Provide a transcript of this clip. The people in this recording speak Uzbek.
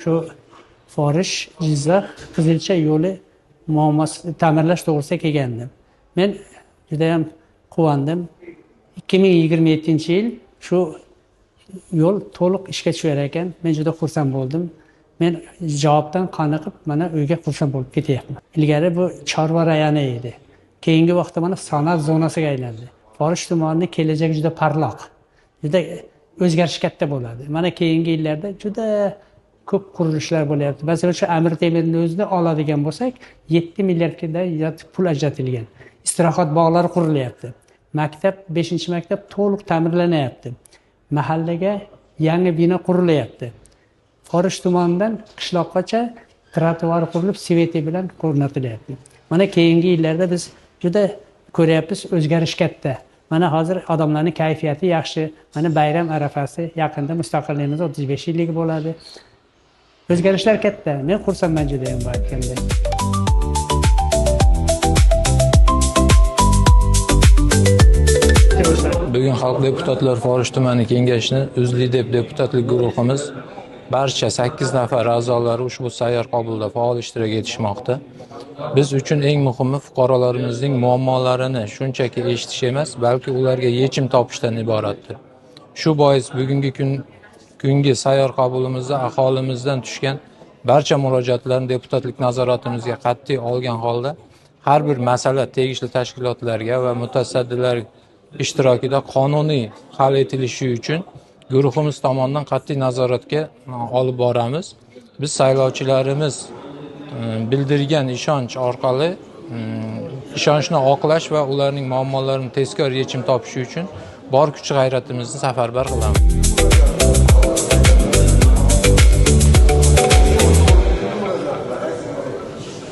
shu Forish, Jizzax, Qizilcha yo'li muammosi ta'mirlash to'g'risida kelgandim. Men juda ham quvondim. 2027-yil shu yo'l to'liq ishga tushar ekan. Men juda xursand bo'ldim. Men javobdan qoniqib, mana uyga xursand bo'lib ketyapman. Ilgari bu chorva rayoni edi. Keyingi vaqtda mana sanoat zonasiga aylandi. Forish tumanining kelajagi juda parlaq. Juda o'zgarish katta bo'ladi. Mana keyingi yillarda juda ko'p qurilishlar bo'lyapti. Masalan, shu Amir Temurning o'zini oladigan bo'lsak, 7 milliardga pul ajratilgan. Istirohat bog'lari qurilyapti. Maktab, 5-maktab to'liq ta'mirlanyapti. Mahallaga yangi bino qurilyapti. Forish tumanidan qishloqqacha trotuar qurilib, sveti bilan o'rnatilyapti. Mana keyingi yillarda biz juda ko'ryapmiz, o'zgarish katta. Mana hozir odamlarning kayfiyati yaxshi. Mana bayram arafasi, yaqinda mustaqilligimiz 35 yilligi bo'ladi. O'zgarishlar katta. Men xursandman juda ham bu aytganda. Bugun Xalq deputatlar Forish tumani kengashining UzLiDep deputatlik guruhimiz barcha 8 nafar a'zolari ushbu sayyor qabulda faol ishtirok etishmoqda. Biz uchun eng muhimi fuqarolarimizning muammolarini shunchaki eshitish emas, balki ularga yechim topishdan iboratdir. Shu bois bugungi kungi sayyor qabulimizda aholimizdan tushgan barcha murojaatlarni deputatlik nazoratimizga qat'iy olgan holda har bir masala tegishli tashkilotlarga va mutasaddilar ishtirokida qonuniy hal etilishi uchun guruhimiz tomonidan qat'iy nazoratga olib boramiz. Biz saylovchilarimiz bildirgan ishonch orqali ishonchni oqlash va ularning muammolarini tezkor yechim topishi uchun bor kuch-g'ayratimizni safarbar qilamiz.